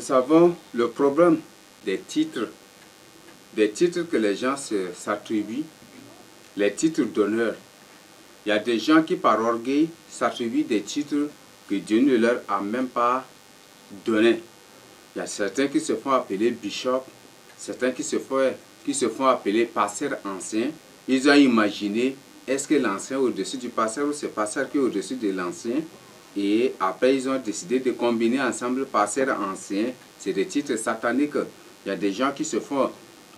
savons le problème des titres que les gens s'attribuent, les titres d'honneur. Il y a des gens qui par orgueil s'attribuent des titres que Dieu ne leur a même pas donnés. Il y a certains qui se font appeler bishop, certains qui se font appeler pasteur ancien. Ils ont imaginé, est-ce que l'ancien est au-dessus du pasteur ou c'est le pasteur qui est au-dessus de l'ancien? Et après, ils ont décidé de combiner ensemble pasteur ancien. C'est des titres sataniques. Il y a des gens qui se font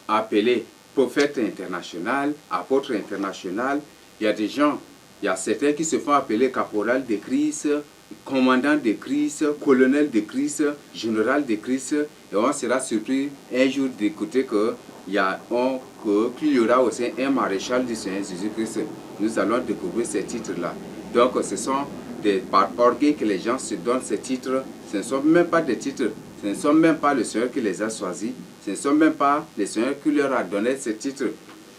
appeler prophète international, apôtre international. Il y a certains qui se font appeler caporal de Christ, commandant de Christ, colonel de Christ, général de Christ. Et on sera surpris un jour d'écouter qu'il y aura aussi un maréchal du Seigneur Jésus-Christ. Nous allons découvrir ces titres-là. Donc ce sont par orgueil que les gens se donnent ces titres. Ce ne sont même pas des titres. Ce ne sont même pas le Seigneur qui les a choisis. Ce ne sont même pas le Seigneur qui leur a donné ces titres.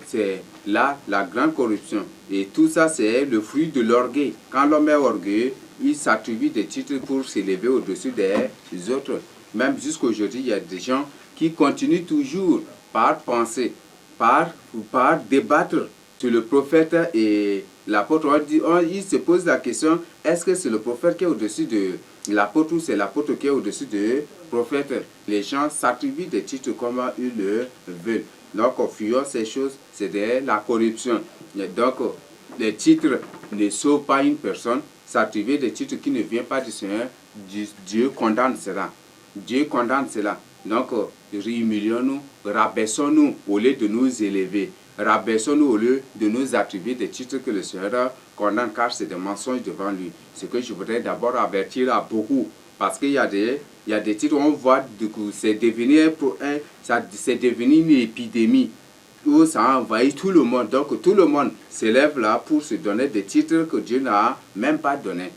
C'est là la grande corruption. Et tout ça, c'est le fruit de l'orgueil. Quand l'homme est orgueilleux, il s'attribue des titres pour s'élever au-dessus des autres. Même jusqu'à aujourd'hui, il y a des gens qui continuent toujours par penser, par débattre sur le prophète et l'apôtre. Il se pose la question, est-ce que c'est le prophète qui est au-dessus de l'apôtre ou c'est l'apôtre qui est au-dessus du prophète? Les gens s'attribuent des titres comme ils le veulent. Donc, fuyons ces choses, c'est de la corruption. Donc, les titres ne sauvent pas une personne. S'attribuer des titres qui ne viennent pas du Seigneur, Dieu condamne cela. Dieu condamne cela. Donc, humilions-nous, rabaissons-nous au lieu de nous élever. Rabaissons-nous au lieu de nous attribuer des titres que le Seigneur condamne, car c'est des mensonges devant lui. Ce que je voudrais d'abord avertir à beaucoup, parce qu'il y a des titres où on voit que c'est devenu une épidémie, où ça envahit tout le monde. Donc tout le monde s'élève là pour se donner des titres que Dieu n'a même pas donnés.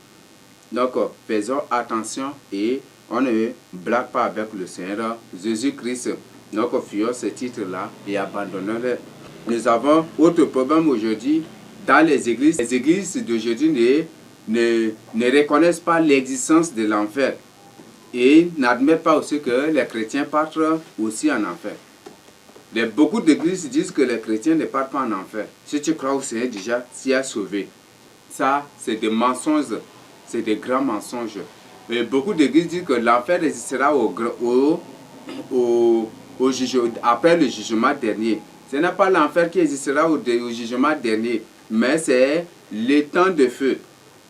Donc faisons attention et on ne blague pas avec le Seigneur Jésus-Christ. Donc fuyons ces titres-là et abandonnons-les. Nous avons autre problème aujourd'hui dans les églises. Les églises d'aujourd'hui ne reconnaissent pas l'existence de l'enfer et n'admettent pas aussi que les chrétiens partent aussi en enfer. Beaucoup d'églises disent que les chrétiens ne partent pas en enfer. Si tu crois au Seigneur déjà, tu es sauvé. Ça, c'est des mensonges, c'est des grands mensonges. Et beaucoup d'églises disent que l'enfer résistera après le jugement dernier. Ce n'est pas l'enfer qui existera au jugement dernier, mais c'est le temps de feu.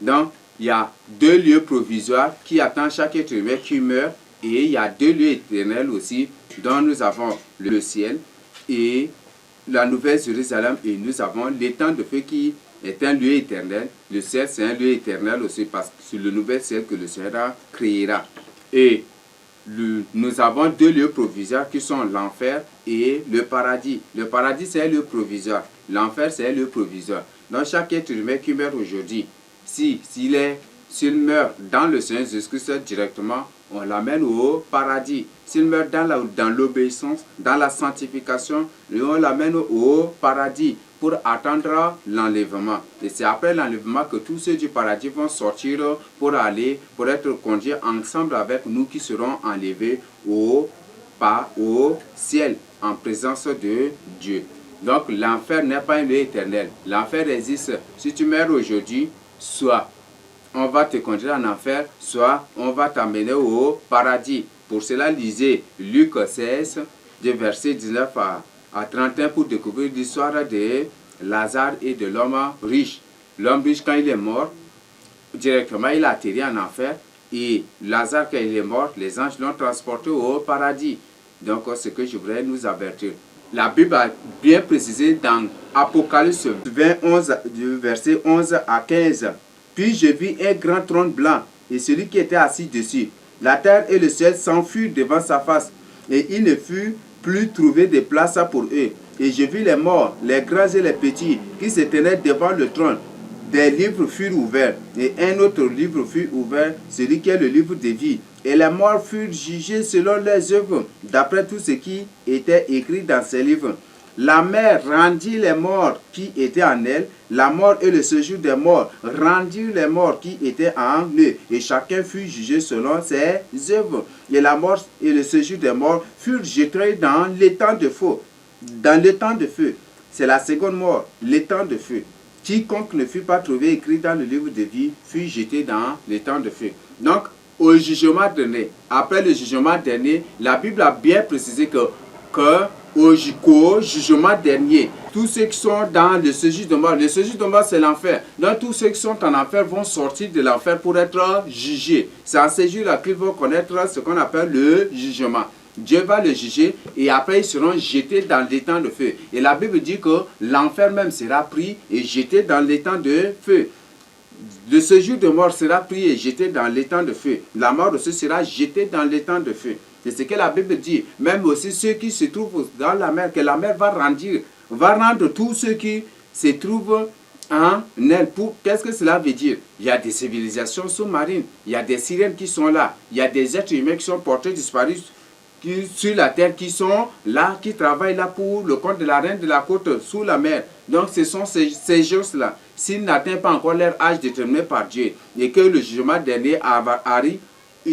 Donc, il y a 2 lieux provisoires qui attendent chaque être humain qui meurt, et il y a 2 lieux éternels aussi, dont nous avons le ciel et la Nouvelle Jérusalem, et nous avons le temps de feu qui est un lieu éternel. Le ciel, c'est un lieu éternel aussi, parce que c'est le nouvel ciel que le Seigneur créera. Et nous avons 2 lieux provisoires qui sont l'enfer et le paradis. Le paradis, c'est un lieu provisoire. L'enfer, c'est un lieu provisoire. Donc, chaque être humain qui meurt aujourd'hui, s'il meurt dans le Seigneur Jésus-Christ directement, on l'amène au paradis. S'il meurt dans l'obéissance, dans la sanctification, on l'amène au paradis pour attendre l'enlèvement. Et c'est après l'enlèvement que tous ceux du paradis vont sortir pour être conduits ensemble avec nous qui serons enlevés au ciel en présence de Dieu. Donc l'enfer n'est pas un lieu éternel. L'enfer existe. Si tu meurs aujourd'hui, soit on va te conduire en enfer, soit on va t'amener au paradis. Pour cela, lisez Luc 16, de verset 19 à 31 pour découvrir l'histoire de Lazare et de l'homme riche. L'homme riche, quand il est mort, directement il a atterri en enfer. Et Lazare, quand il est mort, les anges l'ont transporté au paradis. Donc, c'est ce que je voudrais nous avertir. La Bible a bien précisé dans Apocalypse 21, du verset 11 à 15. Puis je vis un grand trône blanc et celui qui était assis dessus. La terre et le ciel s'enfuirent devant sa face et il ne fut plus trouvé de place pour eux. Et je vis les morts, les grands et les petits, qui se tenaient devant le trône. Des livres furent ouverts et un autre livre fut ouvert, celui qui est le livre de vie. Et les morts furent jugés selon leurs œuvres, d'après tout ce qui était écrit dans ces livres. La mer rendit les morts qui étaient en elle. La mort et le séjour des morts rendirent les morts qui étaient en eux. Et chacun fut jugé selon ses œuvres. Et la mort et le séjour des morts furent jetés dans l'étang de feu. Dans l'étang de feu. C'est la seconde mort, l'étang de feu. Quiconque ne fut pas trouvé écrit dans le livre de vie fut jeté dans l'étang de feu. Donc, au jugement dernier, après le jugement dernier, la Bible a bien précisé que au jugement dernier, tous ceux qui sont dans le séjour de mort, le séjour de mort c'est l'enfer. Donc tous ceux qui sont en enfer vont sortir de l'enfer pour être jugés. C'est en ce jour-là qu'ils vont connaître ce qu'on appelle le jugement. Dieu va le juger et après ils seront jetés dans l'étang de feu. Et la Bible dit que l'enfer même sera pris et jeté dans l'étang de feu. Le séjour de mort sera pris et jeté dans l'étang de feu. La mort aussi sera jetée dans l'étang de feu. C'est ce que la Bible dit. Même aussi ceux qui se trouvent dans la mer, que la mer va rendre tous ceux qui se trouvent en elle. Qu'est-ce que cela veut dire? Il y a des civilisations sous-marines, il y a des sirènes qui sont là, il y a des êtres humains qui sont portés disparus sur la terre, qui sont là, qui travaillent là pour le compte de la reine de la côte sous la mer. Donc ce sont ces gens-là, s'ils n'atteignent pas encore leur âge déterminé par Dieu et que le jugement dernier arrive,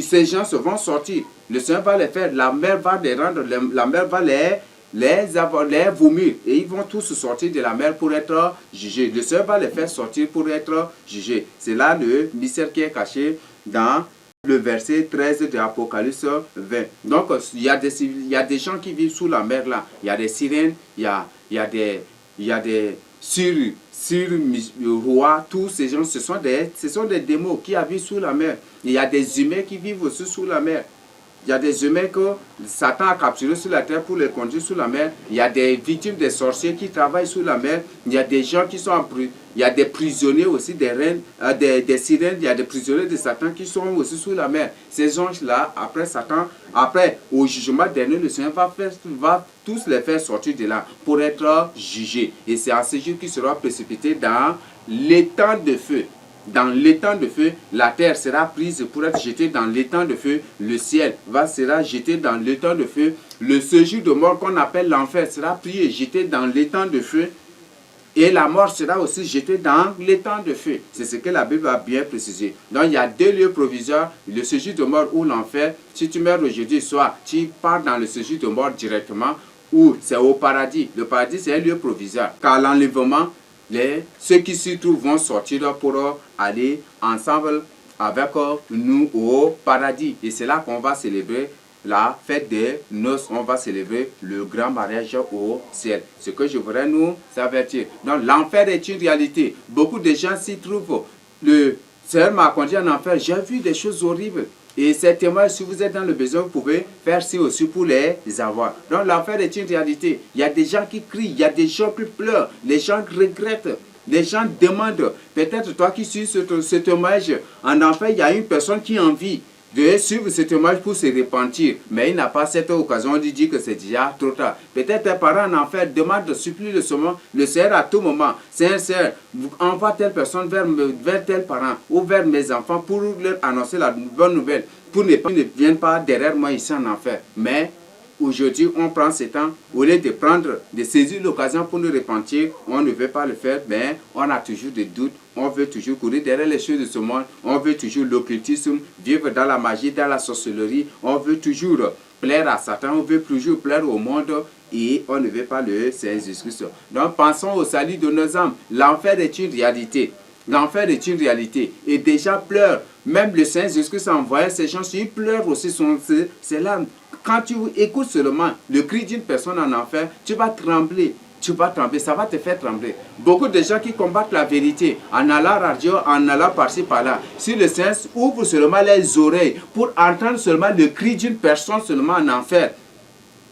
ces gens se vont sortir. Le Seigneur va les faire, la mer va les rendre, la mer va les vomir et ils vont tous sortir de la mer pour être jugés. Le Seigneur va les faire sortir pour être jugés. C'est là le mystère qui est caché dans le verset 13 de Apocalypse 20. Donc, il y a des gens qui vivent sous la mer là. Il y a des sirènes, il y a des rois, tous ces gens, ce sont des démons qui habitent sous la mer. Il y a des humains qui vivent aussi sous la mer. Il y a des humains que Satan a capturés sur la terre pour les conduire sous la mer. Il y a des victimes des sorciers qui travaillent sous la mer. Il y a des gens qui sont en prison. Il y a des prisonniers aussi, des reines, des sirènes. Il y a des prisonniers de Satan qui sont aussi sous la mer. Ces anges-là, après, au jugement dernier, le Seigneur va tous les faire sortir de là pour être jugés. Et c'est à ce jour qu'ils seront précipités dans l'étang de feu. Dans l'étang de feu, la terre sera prise pour être jetée dans l'étang de feu. Le ciel sera jeté dans l'étang de feu. Le séjour de mort qu'on appelle l'enfer sera pris et jeté dans l'étang de feu. Et la mort sera aussi jetée dans l'étang de feu. C'est ce que la Bible a bien précisé. Donc il y a deux lieux provisoires, le séjour de mort ou l'enfer. Si tu meurs aujourd'hui, soit tu pars dans le séjour de mort directement ou c'est au paradis. Le paradis c'est un lieu provisoire. Car l'enlèvement, ceux qui s'y trouvent vont sortir pour aller ensemble avec nous au paradis. Et c'est là qu'on va célébrer la fête des noces. On va célébrer le grand mariage au ciel. Ce que je voudrais nous avertir. Donc l'enfer est une réalité. Beaucoup de gens s'y trouvent. Le Seigneur m'a conduit en enfer. J'ai vu des choses horribles. Et ces témoignages, si vous êtes dans le besoin, vous pouvez faire ci aussi pour les avoir. Donc l'enfer est une réalité. Il y a des gens qui crient, il y a des gens qui pleurent, les gens regrettent, les gens demandent. Peut-être toi qui suis ce témoignage, en enfer, il y a une personne qui a envie de suivre ce témoignage pour se repentir. Mais il n'a pas cette occasion, on lui dit que c'est déjà trop tard. Peut-être tes parents en enfer demandent, supplient le Seigneur à tout moment. Seigneur, envoie telle personne vers tel parent ou vers mes enfants pour leur annoncer la bonne nouvelle. Pour ne viennent pas derrière moi ici en enfer. Mais aujourd'hui, on prend ce temps, au lieu de saisir l'occasion pour nous repentir, on ne veut pas le faire, mais on a toujours des doutes, on veut toujours courir derrière les choses de ce monde, on veut toujours l'occultisme, vivre dans la magie, dans la sorcellerie, on veut toujours plaire à Satan, on veut toujours plaire au monde et on ne veut pas le Seigneur Jésus-Christ. Donc pensons au salut de nos âmes. L'enfer est une réalité. L'enfer est une réalité. Et des gens pleurent. Même le Seigneur Jésus-Christ a envoyé ces gens, ils pleurent aussi ses larmes. Quand tu écoutes seulement le cri d'une personne en enfer, tu vas trembler. Tu vas trembler, ça va te faire trembler. Beaucoup de gens qui combattent la vérité en allant radio, en allant par-ci, par-là. Si le Seigneur ouvre seulement les oreilles pour entendre seulement le cri d'une personne seulement en enfer,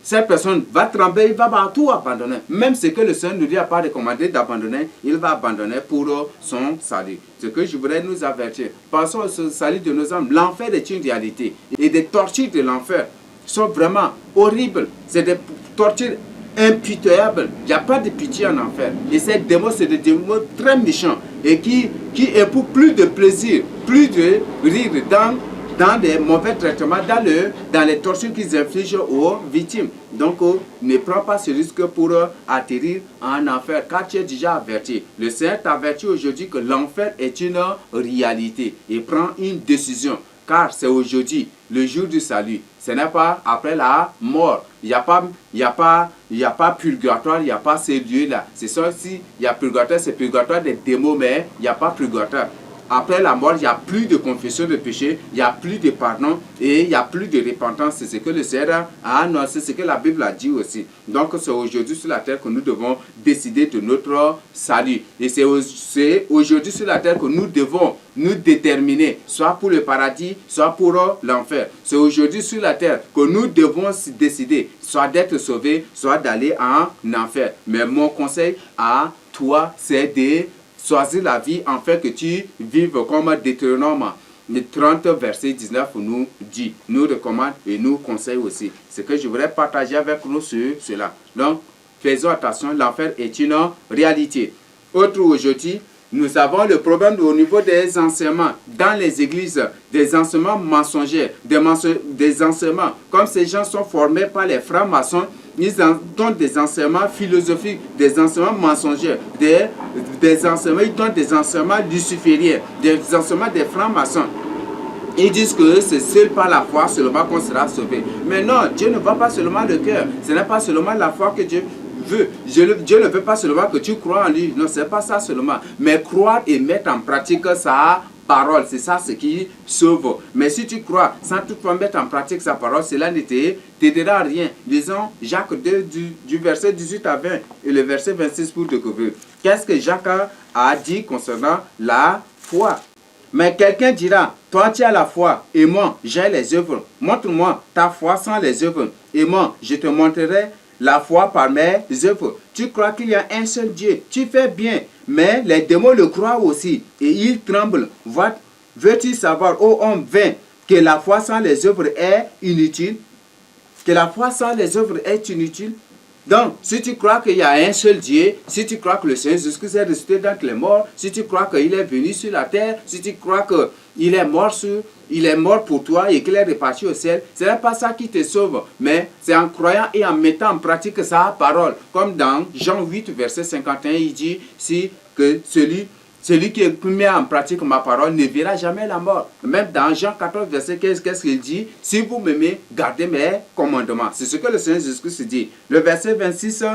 cette personne va trembler, il va tout abandonner. Même ce que le Seigneur ne lui a pas recommandé d'abandonner, il va abandonner pour son salut. Ce que je voudrais nous avertir. Pensons au salut de nos âmes. L'enfer est une réalité. Et des tortures de l'enfer sont vraiment horribles. C'est des tortures impitoyables. Il n'y a pas de pitié en enfer. Et ces démons, c'est des démons très méchants et qui éprouvent plus de plaisir, plus de rire dans dans des mauvais traitements, dans les tortures qu'ils infligent aux victimes. Donc, ne prends pas ce risque pour atterrir en enfer, car tu es déjà averti. Le Seigneur t'avertit aujourd'hui que l'enfer est une réalité et prends une décision. Car c'est aujourd'hui, le jour du salut. Ce n'est pas après la mort. Il n'y a pas purgatoire, il n'y a pas ces lieux-là. C'est ça aussi, il y a purgatoire, c'est purgatoire des démons, mais il n'y a pas purgatoire. Après la mort, il n'y a plus de confession de péché, il n'y a plus de pardon et il n'y a plus de repentance. C'est ce que le Seigneur a annoncé, c'est ce que la Bible a dit aussi. Donc c'est aujourd'hui sur la terre que nous devons décider de notre salut. Et c'est aujourd'hui sur la terre que nous devons nous déterminer, soit pour le paradis, soit pour l'enfer. C'est aujourd'hui sur la terre que nous devons décider, soit d'être sauvés, soit d'aller en enfer. Mais mon conseil à toi, c'est de choisir la vie afin que tu vives comme Deutéronome. Le 30 verset 19 nous dit, nous recommande et nous conseille aussi. C'est que je voudrais partager avec nous sur cela. Donc, faisons attention, l'enfer est une réalité. Autre aujourd'hui, nous avons le problème au niveau des enseignements dans les églises, des enseignements mensongers, des enseignements, comme ces gens sont formés par les francs-maçons, ils donnent des enseignements philosophiques, des enseignements mensongers, des enseignements, ils donnent des enseignements lucifériens, des enseignements des francs-maçons. Ils disent que c'est seul par la foi seulement qu'on sera sauvé. Mais non, Dieu ne voit pas seulement le cœur. Ce n'est pas seulement la foi que Dieu veut. Dieu ne veut pas seulement que tu crois en lui. Non, ce n'est pas ça seulement. Mais croire et mettre en pratique sa parole, c'est ça ce qui sauve. Mais si tu crois sans toutefois mettre en pratique sa parole, cela ne t'aidera à rien. Lisons Jacques 2 du verset 18 à 20 et le verset 26 pour découvrir. Qu'est-ce que Jacques a dit concernant la foi? Mais quelqu'un dira, toi tu as la foi, et moi j'ai les œuvres. Montre-moi ta foi sans les œuvres, et moi je te montrerai la foi par mes œuvres. Tu crois qu'il y a un seul Dieu, tu fais bien, mais les démons le croient aussi, et ils tremblent. Veux-tu savoir, ô homme vain, que la foi sans les œuvres est inutile? Que la foi sans les œuvres est inutile? Donc, si tu crois qu'il y a un seul Dieu, si tu crois que le Seigneur Jésus-Christ est ressuscité d'entre les morts, si tu crois qu'il est venu sur la terre, si tu crois qu'il est mort pour toi et qu'il est reparti au ciel, ce n'est pas ça qui te sauve, mais c'est en croyant et en mettant en pratique sa parole. Comme dans Jean 8, verset 51, il dit que celui qui met en pratique ma parole ne verra jamais la mort. Même dans Jean 14, verset 15, qu'est-ce qu'il dit? Si vous m'aimez, gardez mes commandements. C'est ce que le Seigneur Jésus-Christ dit. Le verset 26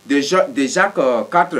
de Jacques 4.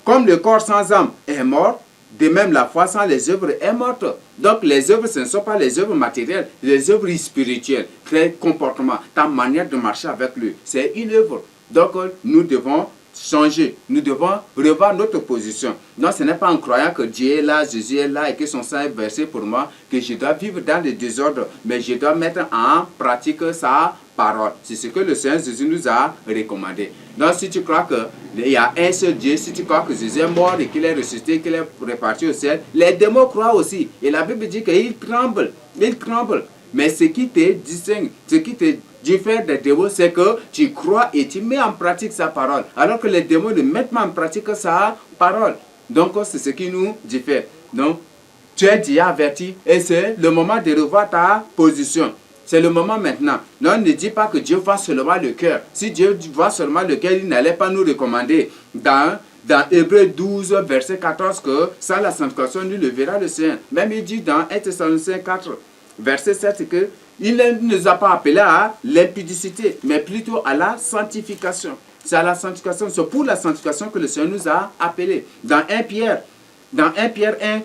Comme le corps sans âme est mort, de même la foi sans les œuvres est morte. Donc les œuvres, ce ne sont pas les œuvres matérielles, les œuvres spirituelles, tes comportements, ta manière de marcher avec lui. C'est une œuvre. Donc nous devons changer, nous devons revoir notre position. Non, ce n'est pas en croyant que Dieu est là, Jésus est là et que son sang est versé pour moi que je dois vivre dans le désordre, mais je dois mettre en pratique sa parole. C'est ce que le Seigneur Jésus nous a recommandé. Donc si tu crois qu'il y a un seul Dieu, si tu crois que Jésus est mort et qu'il est ressuscité, qu'il est reparti au ciel, les démons croient aussi. Et la Bible dit qu'ils tremblent, ils tremblent. Mais ce qui te distingue, ce qui te diffère des démons, c'est que tu crois et tu mets en pratique sa parole. Alors que les démons ne mettent pas en pratique sa parole. Donc c'est ce qui nous diffère. Donc tu es déjà averti et c'est le moment de revoir ta position. C'est le moment maintenant. Non, ne dis pas que Dieu voit seulement le cœur. Si Dieu voit seulement le cœur, il n'allait pas nous recommander dans Hébreux 12, verset 14, que sans la sanctification, nul ne verra le Seigneur. Même il dit dans 1 Thessaloniciens 4, verset 7, que il ne nous a pas appelés à l'impudicité, mais plutôt à la sanctification. C'est à la sanctification, c'est pour la sanctification que le Seigneur nous a appelés. Dans 1 Pierre 1,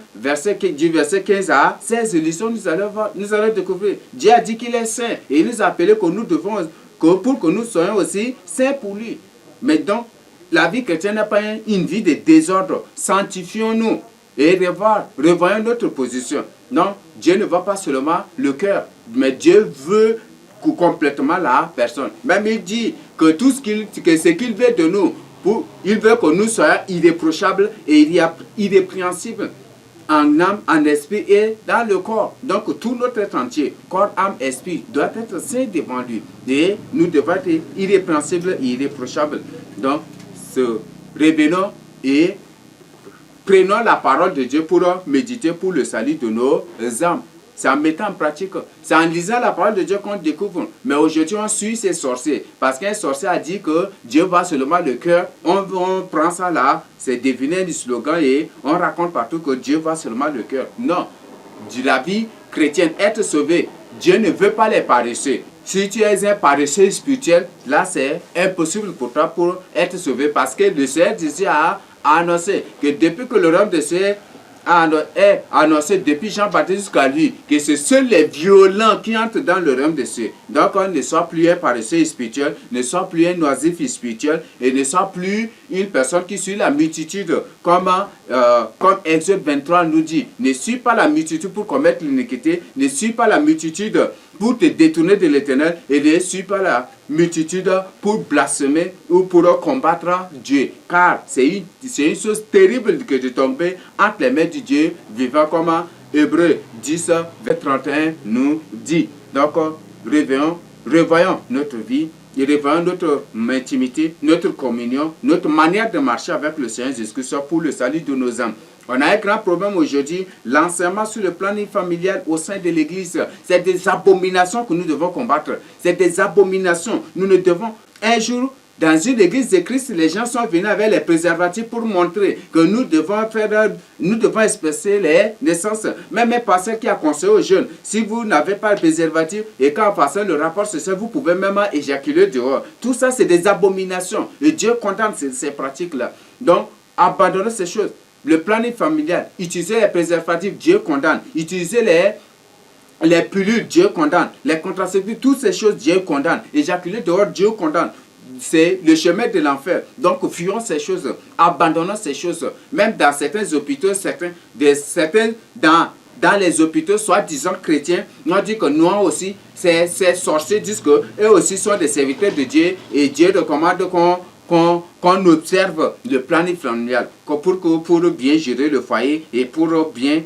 du verset 15 à 16, nous allons découvrir. Dieu a dit qu'il est saint et il nous a appelés pour que nous soyons aussi saints pour lui. Mais donc, la vie chrétienne n'est pas une vie de désordre. Sanctifions-nous et revoyons notre position. Non, Dieu ne voit pas seulement le cœur, mais Dieu veut complètement la personne. Même il dit que tout ce qu'il veut de nous, il veut que nous soyons irréprochables et irrépréhensibles en âme, en esprit et dans le corps. Donc tout notre être entier, corps, âme, esprit, doit être saint devant lui. Et nous devons être irrépréhensibles et irréprochables. Donc, révélons et prenons la parole de Dieu pour méditer pour le salut de nos âmes. C'est en mettant en pratique. C'est en lisant la parole de Dieu qu'on découvre. Mais aujourd'hui, on suit ces sorciers. Parce qu'un sorcier a dit que Dieu voit seulement le cœur. On prend ça là, c'est devenu du slogan et on raconte partout que Dieu voit seulement le cœur. Non. De la vie chrétienne, être sauvé, Dieu ne veut pas les paresseux. Si tu es un paresseux spirituel, là c'est impossible pour toi pour être sauvé. Parce que le Seigneur a annoncé que depuis que le royaume de Dieu est annoncé depuis Jean-Baptiste jusqu'à lui, que ce sont les violents qui entrent dans le royaume de Dieu. Donc on ne soit plus un paresseux spirituel, ne soit plus un oisif spirituel et ne soit plus une personne qui suit la multitude. Comme Exode 23 nous dit, ne suis pas la multitude pour commettre l'iniquité, ne suis pas la multitude pour te détourner de l'Éternel et ne suis pas la multitude pour blasphémer ou pour combattre Dieu. Car c'est une chose terrible que de tomber entre les mains du Dieu vivant, comme Hébreux 10, 31 nous dit. Donc, revoyons notre vie et revoyons notre intimité, notre communion, notre manière de marcher avec le Seigneur Jésus-Christ pour le salut de nos âmes. On a un grand problème aujourd'hui, l'enseignement sur le plan familial au sein de l'Église. C'est des abominations que nous devons combattre. C'est des abominations. Nous ne devons, un jour, dans une église de Christ, les gens sont venus avec les préservatifs pour montrer que nous devons espécer les naissances. Même un pasteur qui a conseillé aux jeunes, si vous n'avez pas le préservatif et quand vous passez le rapport social, vous pouvez même éjaculer dehors. Tout ça, c'est des abominations. Et Dieu condamne ces pratiques-là. Donc, abandonnez ces choses. Le planning familial, utiliser les préservatifs, Dieu condamne. Utiliser les pilules, Dieu condamne. Les contraceptifs, toutes ces choses, Dieu condamne. Éjaculer dehors, Dieu condamne. C'est le chemin de l'enfer. Donc, fuyons ces choses. Abandonnons ces choses. Même dans certains hôpitaux, dans les hôpitaux, soi-disant chrétiens, on dit que nous aussi, ces sorciers disent qu'eux aussi sont des serviteurs de Dieu et Dieu recommande qu'on observe le planning familial pour bien gérer le foyer et pour bien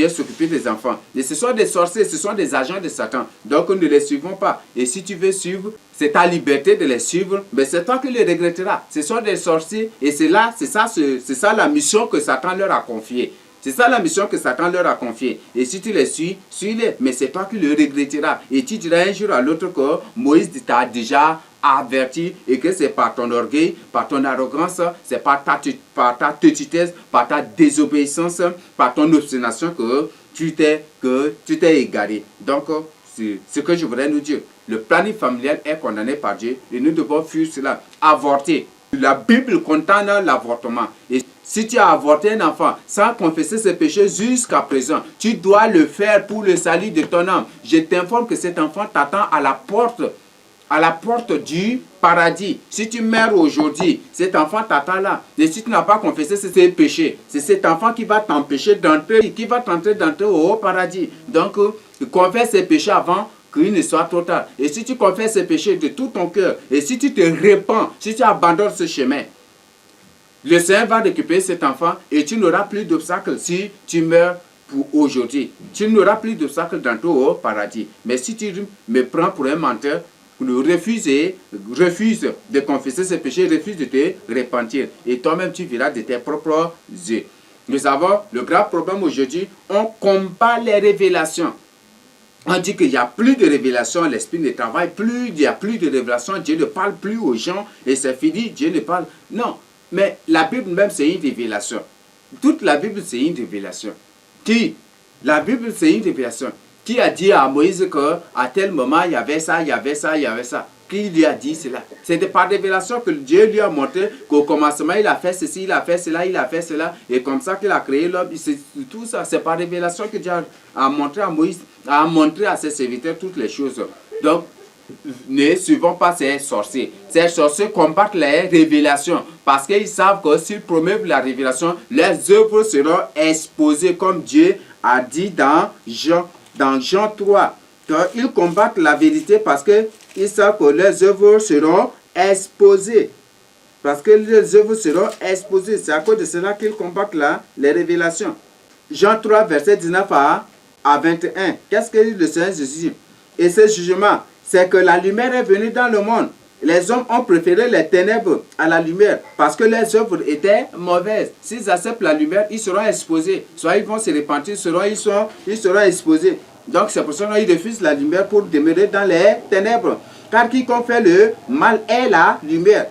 s'occuper des enfants. Et ce sont des sorciers, ce sont des agents de Satan. Donc, ne les suivons pas. Et si tu veux suivre, c'est ta liberté de les suivre, mais c'est toi qui les regretteras. Ce sont des sorciers et c'est ça la mission que Satan leur a confiée. C'est ça la mission que Satan leur a confiée. Et si tu les suis-les. Mais c'est toi qui le regretteras. Et tu diras un jour à l'autre que Moïse t'a déjà averti et que c'est par ton orgueil, par ton arrogance, c'est par ta petitesse, par ta désobéissance, par ton obstination que tu t'es égaré. Donc, c'est ce que je voudrais nous dire. Le planning familial est condamné par Dieu et nous devons fuir cela. Avorter. La Bible condamne l'avortement. Et si tu as avorté un enfant sans confesser ses péchés jusqu'à présent, tu dois le faire pour le salut de ton âme. Je t'informe que cet enfant t'attend à la porte du paradis. Si tu meurs aujourd'hui, cet enfant t'attend là. Et si tu n'as pas confessé ses péchés, c'est cet enfant qui va t'empêcher d'entrer, qui va t'entrer d'entrer au paradis. Donc, confesse ses péchés avant qu'il ne soit trop tard. Et si tu confesses ces péchés de tout ton cœur, et si tu te répands, si tu abandonnes ce chemin, le Seigneur va récupérer cet enfant et tu n'auras plus d'obstacles si tu meurs pour aujourd'hui. Tu n'auras plus d'obstacles d'entrer au paradis. Mais si tu me prends pour un menteur, refuse de confesser ses péchés, refuse de te repentir. Et toi-même, tu verras de tes propres yeux. Nous avons le grave problème aujourd'hui, on combat les révélations. On dit qu'il n'y a plus de révélation, l'esprit ne travaille plus, il n'y a plus de révélation, Dieu ne parle plus aux gens et c'est fini, Dieu ne parle. Non, mais la Bible même c'est une révélation. Toute la Bible c'est une révélation. La Bible c'est une révélation. Qui a dit à Moïse qu'à tel moment il y avait ça, il y avait ça, il y avait ça? Qui lui a dit cela? C'est par révélation que Dieu lui a montré qu'au commencement il a fait ceci, il a fait cela, il a fait cela. Et comme ça qu'il a créé l'homme. Tout ça, c'est par révélation que Dieu a montré à Moïse, a montré à ses serviteurs toutes les choses. Donc, ne suivons pas ces sorciers. Ces sorciers combattent les révélations parce qu'ils savent que s'ils promeuvent la révélation, leurs œuvres seront exposées comme Dieu a dit dans Jean 3. Ils combattent la vérité parce qu'ils savent que leurs œuvres seront exposées. Parce que leurs œuvres seront exposées. C'est à cause de cela qu'ils combattent les révélations. Jean 3, verset 19 à 21. Qu'est-ce que dit le Seigneur Jésus? Et ce jugement, c'est que la lumière est venue dans le monde. Les hommes ont préféré les ténèbres à la lumière parce que leurs œuvres étaient mauvaises. S'ils acceptent la lumière, ils seront exposés. Soit ils vont se repentir, ils seront exposés. Donc c'est pour ça qu'ils refusent la lumière pour demeurer dans les ténèbres. Car quiconque fait le mal est la lumière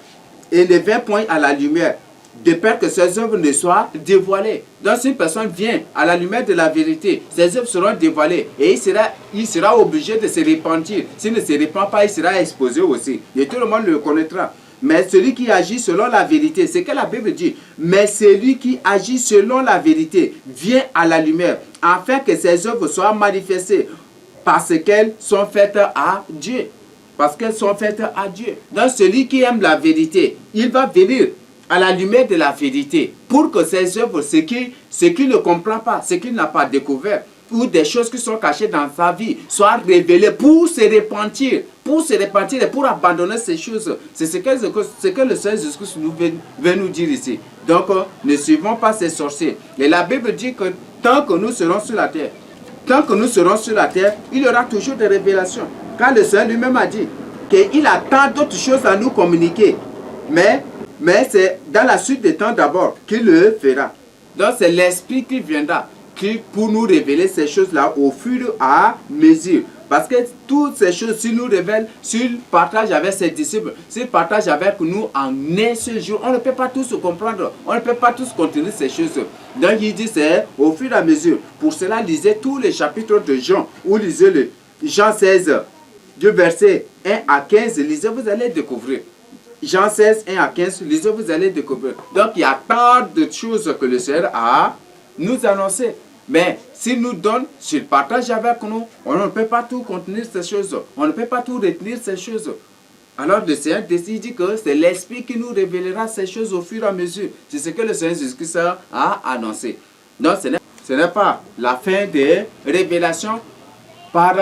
et ne vient point à la lumière, de peur que ses œuvres ne soient dévoilées. Donc si une personne vient à la lumière de la vérité, ses œuvres seront dévoilées et il sera obligé de se repentir. S'il ne se repent pas, il sera exposé aussi. Et tout le monde le connaîtra. Mais celui qui agit selon la vérité, c'est que la Bible dit, mais celui qui agit selon la vérité vient à la lumière, afin que ses œuvres soient manifestées, parce qu'elles sont faites à Dieu. Parce qu'elles sont faites à Dieu. Donc celui qui aime la vérité, il va venir à la lumière de la vérité pour que ses œuvres, ce qu'il ne comprend pas, ce qu'il n'a pas découvert, ou des choses qui sont cachées dans sa vie, soient révélées pour se repentir et pour abandonner ces choses. C'est ce que le Seigneur Jésus-Christ veut nous dire ici. Donc, ne suivons pas ces sorciers. Et la Bible dit que tant que nous serons sur la terre, il y aura toujours des révélations. Car le Seigneur lui-même a dit qu'il a tant d'autres choses à nous communiquer. Mais c'est dans la suite des temps d'abord qu'il le fera. Donc c'est l'Esprit qui viendra pour nous révéler ces choses-là au fur et à mesure. Parce que toutes ces choses, s'il nous révèle, s'il partage avec ses disciples, s'il partage avec nous en un seul jour, on ne peut pas tous comprendre, on ne peut pas tous contenir ces choses. Donc il dit c'est au fur et à mesure. Pour cela, lisez tous les chapitres de Jean, ou lisez le Jean 16, du verset 1 à 15, lisez, vous allez découvrir. Jean 16, 1 à 15, lisez, vous allez découvrir. Donc il y a tant de choses que le Seigneur a nous annoncé. Mais s'il nous donne, s'il partage avec nous, on ne peut pas tout contenir ces choses. On ne peut pas tout retenir ces choses. Alors le Seigneur décide que c'est l'Esprit qui nous révélera ces choses au fur et à mesure. C'est ce que le Seigneur Jésus-Christ a annoncé. Donc ce n'est pas la fin des révélations par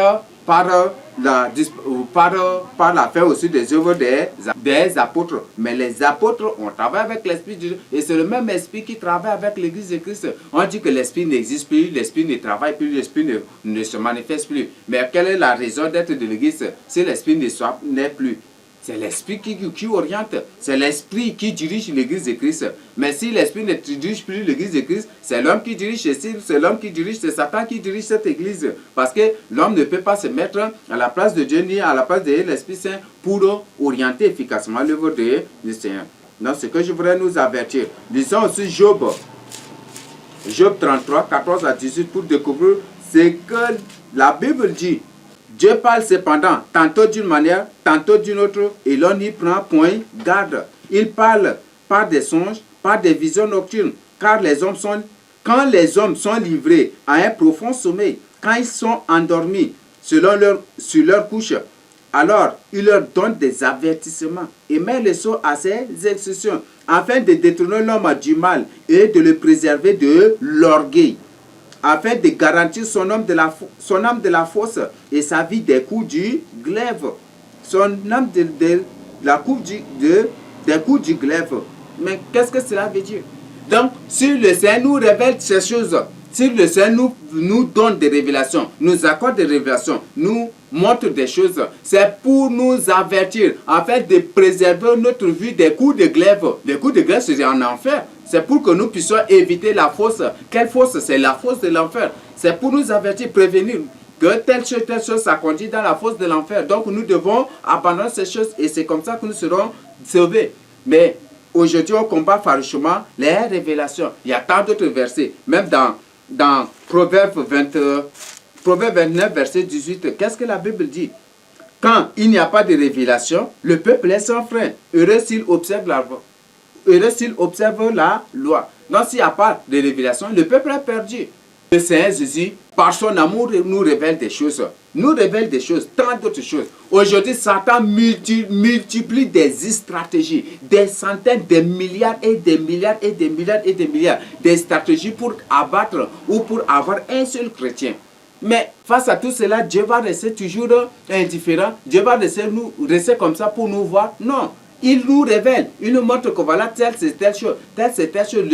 la fin aussi des œuvres des apôtres. Mais les apôtres ont travaillé avec l'Esprit de Dieu. Et c'est le même Esprit qui travaille avec l'Église de Christ. On dit que l'Esprit n'existe plus, l'Esprit ne travaille plus, l'Esprit ne se manifeste plus. Mais quelle est la raison d'être de l'Église si l'Esprit n'est plus? C'est l'Esprit qui oriente, c'est l'Esprit qui dirige l'Église de Christ. Mais si l'Esprit ne dirige plus l'Église de Christ, c'est l'homme qui dirige, et si c'est l'homme qui dirige, c'est Satan qui dirige cette Église. Parce que l'homme ne peut pas se mettre à la place de Dieu ni à la place de l'Esprit Saint pour orienter efficacement l'œuvre du Seigneur. Donc, ce que je voudrais nous avertir. Lisons aussi Job 33, 14 à 18 pour découvrir ce que la Bible dit. Dieu parle cependant, tantôt d'une manière, tantôt d'une autre, et l'on n'y prend point garde. Il parle par des songes, par des visions nocturnes, quand les hommes sont livrés à un profond sommeil, quand ils sont endormis sur leur couche, alors il leur donne des avertissements et met le sceau à ses exécutions, afin de détourner l'homme du mal et de le préserver de l'orgueil, afin de garantir son âme de la fosse et sa vie des coups du glaive. Son âme des coups du glaive. Mais qu'est-ce que cela veut dire? Donc, si le Seigneur nous révèle ces choses, si le Seigneur nous donne des révélations, nous accorde des révélations, nous montre des choses, c'est pour nous avertir, afin de préserver notre vie des coups de glaive. Les coups de glaive, c'est en enfer. C'est pour que nous puissions éviter la fosse. Quelle fosse? C'est la fosse de l'enfer. C'est pour nous avertir, prévenir que telle chose, ça conduit dans la fosse de l'enfer. Donc nous devons abandonner ces choses et c'est comme ça que nous serons sauvés. Mais aujourd'hui, on combat farouchement les révélations. Il y a tant d'autres versets. Même dans Proverbe 29, verset 18, qu'est-ce que la Bible dit? Quand il n'y a pas de révélation, le peuple est sans frein. Heureux s'il observe la loi. Donc s'il n'y a pas de révélation, le peuple est perdu. Le Seigneur Jésus, par son amour, nous révèle des choses. Tant d'autres choses. Aujourd'hui, Satan multiplie des stratégies, des centaines, des milliards et des milliards et des milliards et des milliards. Des stratégies pour abattre ou pour avoir un seul chrétien. Mais face à tout cela, Dieu va rester toujours indifférent. Dieu va rester comme ça pour nous voir. Non. Il nous révèle. Il nous montre que voilà, telle c'est telle chose. Le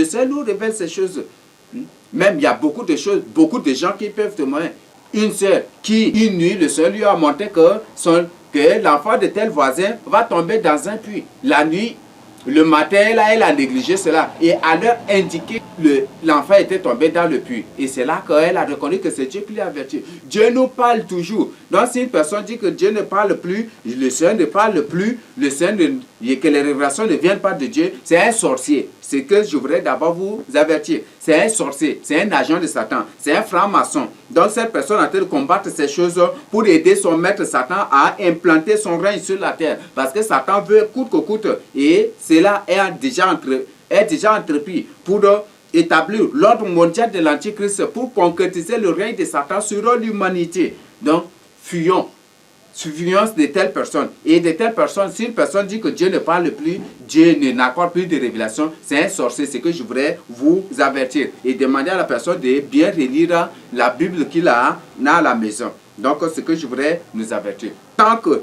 Seigneur nous révèle ces choses. Même il y a beaucoup de choses, beaucoup de gens qui peuvent témoigner. Une sœur qui, une nuit, le Seigneur lui a montré que que l'enfant de tel voisin va tomber dans un puits. La nuit, le matin, là, elle a négligé cela. Et à leur indiquer l'enfant était tombé dans le puits. Et c'est là qu'elle a reconnu que c'est Dieu qui l'a averti. Dieu nous parle toujours. Donc si une personne dit que Dieu ne parle plus, le Seigneur ne parle plus, que les révélations ne viennent pas de Dieu, c'est un sorcier. C'est que je voudrais d'abord vous avertir. C'est un sorcier, c'est un agent de Satan, c'est un franc-maçon. Donc cette personne a en train de combattre ces choses pour aider son maître Satan à implanter son règne sur la terre. Parce que Satan veut coûte que coûte. Et cela est déjà entrepris pour établir l'ordre mondial de l'Antichrist, pour concrétiser le règne de Satan sur l'humanité. Donc, fuyons de telles personnes. Et de telles personnes, si une personne dit que Dieu ne parle plus, Dieu n'accorde plus de révélation, c'est un sorcier. C'est que je voudrais vous avertir. Et demander à la personne de bien relire la Bible qu'il a à la maison. Donc, c'est que je voudrais nous avertir. Tant que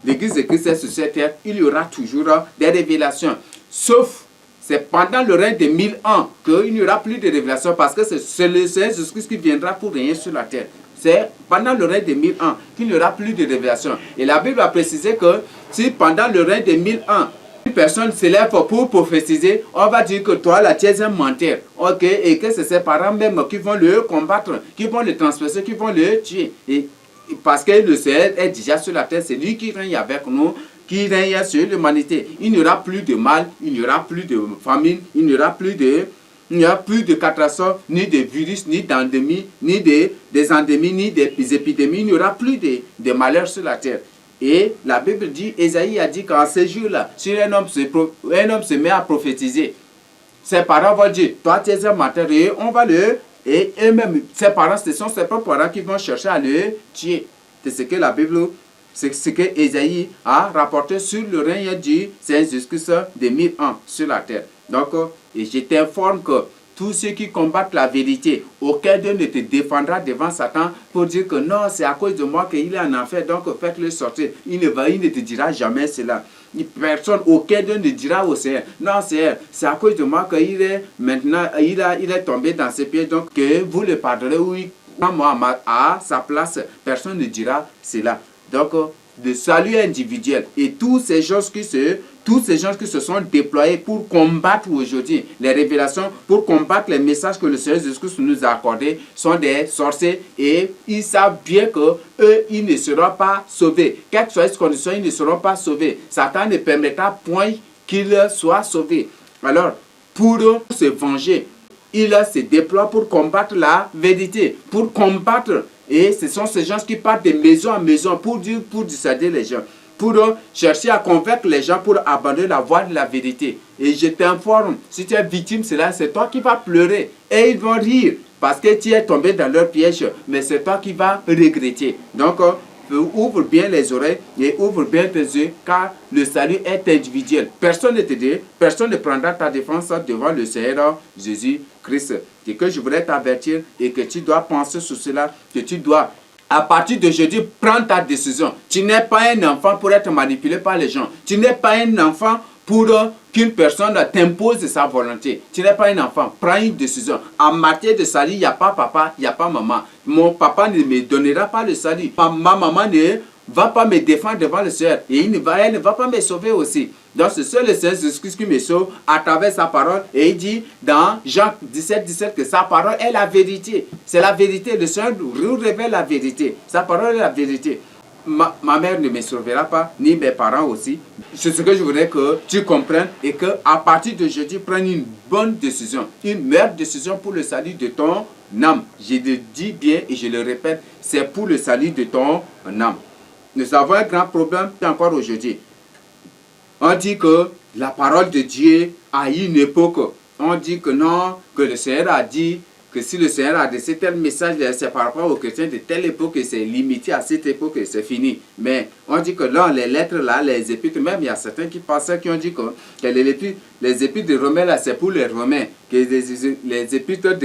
l'Église de Christ est sur cette terre, il y aura toujours des révélations. Sauf, c'est pendant le règne de 1000 ans qu'il n'y aura plus de révélations, parce que c'est le Seigneur Jésus-Christ qui viendra pour régner sur la terre. C'est pendant le règne de 1000 ans qu'il n'y aura plus de révélations. Et la Bible a précisé que si pendant le règne de 1000 ans, une personne s'élève pour prophétiser, on va dire que toi, là, tu es un menteur. Ok, et que c'est ses parents même qui vont le combattre, qui vont le transpercer, qui vont le tuer. Et parce que le Seigneur est déjà sur la terre, c'est lui qui règne avec nous, qui règne sur l'humanité. Il n'y aura plus de mal, il n'y aura plus de famine, il n'y aura plus de catastrophes, ni de virus, ni d'endémies, ni des endémies, ni des épidémies. Il n'y aura plus de malheurs sur la terre. Et la Bible dit, Ésaïe a dit qu'en ces jours-là, si un homme se met à prophétiser, ses parents vont dire, toi tu es un menteur, et on va et eux-mêmes, ses parents, ce sont ses propres parents qui vont chercher à le tuer. C'est ce que la Bible, c'est ce que Ésaïe a rapporté sur le règne du Seigneur Jésus-Christ de 1000 ans sur la terre. Donc, et je t'informe que tous ceux qui combattent la vérité, aucun d'eux ne te défendra devant Satan pour dire que non, c'est à cause de moi qu'il est en enfer, donc faites-le sortir. Il ne te dira jamais cela. Personne, aucun d'eux ne dira au Seigneur, non Seigneur, c'est à cause de moi qu'il est maintenant, il est tombé dans ses pieds, donc que vous le pardonnerez, oui, moi à sa place, personne ne dira cela. Donc, le salut individuel et tous ces gens qui se sont déployés pour combattre aujourd'hui les révélations, pour combattre les messages que le Seigneur Jésus-Christ nous a accordés, sont des sorciers et ils savent bien que eux, ils ne seront pas sauvés. Quelles que soient les conditions, ils ne seront pas sauvés. Satan ne permettra point qu'ils soient sauvés. Alors, pour se venger, il se déploie pour combattre la vérité, pour combattre. Et ce sont ces gens qui partent de maison en maison pour dissuader les gens, pour chercher à convaincre les gens pour abandonner la voie de la vérité. Et je t'informe, si tu es victime, c'est toi qui vas pleurer. Et ils vont rire parce que tu es tombé dans leur piège, mais c'est toi qui vas regretter. Donc, ouvre bien les oreilles et ouvre bien tes yeux, car le salut est individuel. Personne ne t'aidera, personne ne prendra ta défense devant le Seigneur Jésus-Christ. Et que je voudrais t'avertir et que tu dois penser sur cela, que tu dois, à partir de jeudi, prendre ta décision. Tu n'es pas un enfant pour être manipulé par les gens. Tu n'es pas un enfant pour qu'une personne t'impose sa volonté. Tu n'es pas un enfant. Prends une décision. En matière de salut, il n'y a pas papa, il n'y a pas maman. Mon papa ne me donnera pas le salut. Ma maman ne va pas me défendre devant le Seigneur. Et elle ne va pas me sauver aussi. Donc c'est seul le Seigneur Jésus-Christ qui me sauve à travers sa parole. Et il dit dans Jean 17 que sa parole est la vérité. C'est la vérité. Le Seigneur nous révèle la vérité. Sa parole est la vérité. Ma mère ne me sauvera pas, ni mes parents aussi. C'est ce que je voudrais que tu comprennes et que à partir de jeudi, prenne une bonne décision, une meilleure décision pour le salut de ton âme. Je le dis bien et je le répète, c'est pour le salut de ton âme. Nous avons un grand problème encore aujourd'hui. On dit que la parole de Dieu à une époque, on dit que non, que le Seigneur a dit que si le Seigneur a laissé tel message, c'est par rapport aux chrétiens de telle époque et c'est limité à cette époque et c'est fini. Mais on dit que là, les lettres là, les épîtres, même il y a certains qui pensaient, qui ont dit que les épîtres de Romains là, c'est pour les Romains, que les épîtres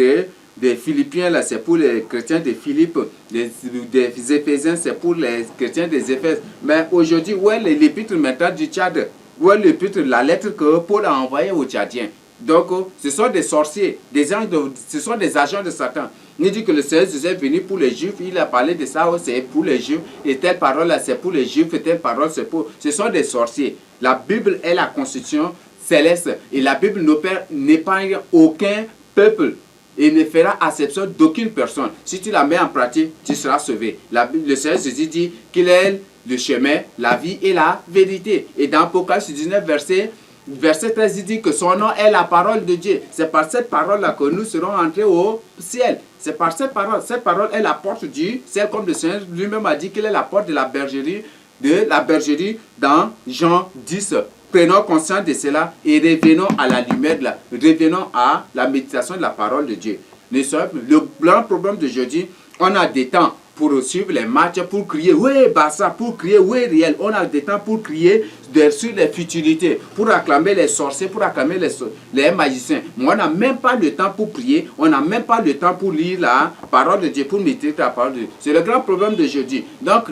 des Philippiens là, c'est pour les chrétiens de Philippe, des Éphésiens, c'est pour les chrétiens des Éphèses. Mais aujourd'hui, où est l'épître maintenant du Tchad? Où est l'épître, la lettre que Paul a envoyée aux Tchadiens? Donc, ce sont des sorciers, ce sont des agents de Satan. Il dit que le Seigneur Jésus est venu pour les Juifs, il a parlé de ça, c'est pour les Juifs, et telle parole là, c'est pour les Juifs, et telle parole, c'est pour... Ce sont des sorciers. La Bible est la constitution céleste, et la Bible n'épargne aucun peuple, et ne fera acception d'aucune personne. Si tu la mets en pratique, tu seras sauvé. Le Seigneur Jésus dit qu'il est le chemin, la vie et la vérité. Et dans Apocalypse 19, verset 13, il dit que son nom est la parole de Dieu. C'est par cette parole-là que nous serons entrés au ciel. C'est par cette parole. Cette parole est la porte du ciel, comme le Seigneur lui-même a dit qu'il est la porte de la bergerie dans Jean 10. Prenons conscience de cela et revenons à la lumière, revenons à la méditation de la parole de Dieu. Le grand problème d'aujourd'hui, on a des temps pour suivre les matchs, pour crier « Oui, Barça », pour crier « Oui, Réel ». On a des temps pour crier sur les futilités, pour acclamer les sorciers, pour acclamer les magiciens. Mais on n'a même pas le temps pour prier, on n'a même pas le temps pour lire la parole de Dieu, pour méditer la parole de Dieu. C'est le grand problème d'aujourd'hui. Donc,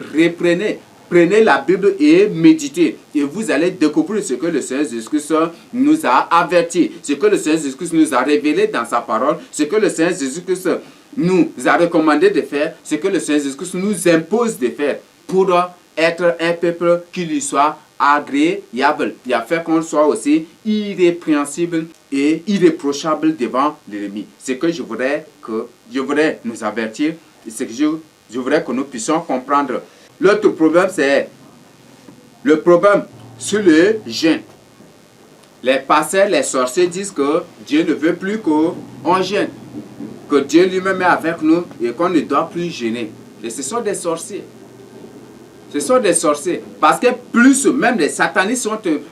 prenez la Bible et méditez. Et vous allez découvrir ce que le Seigneur Jésus-Christ nous a averti, ce que le Seigneur Jésus-Christ nous a révélé dans sa parole, ce que le Seigneur Jésus-Christ nous a recommandé de faire, ce que le Seigneur Jésus-Christ nous impose de faire pour être un peuple qui lui soit agréable. Il a fait qu'on soit aussi irrépréhensible et irréprochable devant l'ennemi. C'est que je voudrais nous avertir, c'est que je voudrais que nous puissions comprendre. L'autre problème, c'est le problème sur le jeûne. Les pasteurs, les sorciers disent que Dieu ne veut plus qu'on jeûne, que Dieu lui-même est avec nous et qu'on ne doit plus jeûner. Et ce sont des sorciers. Ce sont des sorciers. Parce que plus même les satanistes,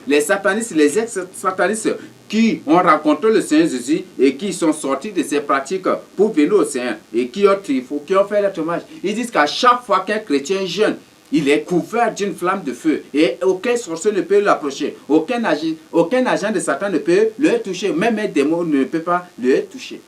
les ex-satanistes qui ont rencontré le Seigneur Jésus et qui sont sortis de ces pratiques pour venir au Seigneur et qui ont fait leur témoignage. Ils disent qu'à chaque fois qu'un chrétien jeûne, il est couvert d'une flamme de feu et aucun sorcier ne peut l'approcher. Aucun agent de Satan ne peut le toucher. Même un démon ne peut pas le toucher.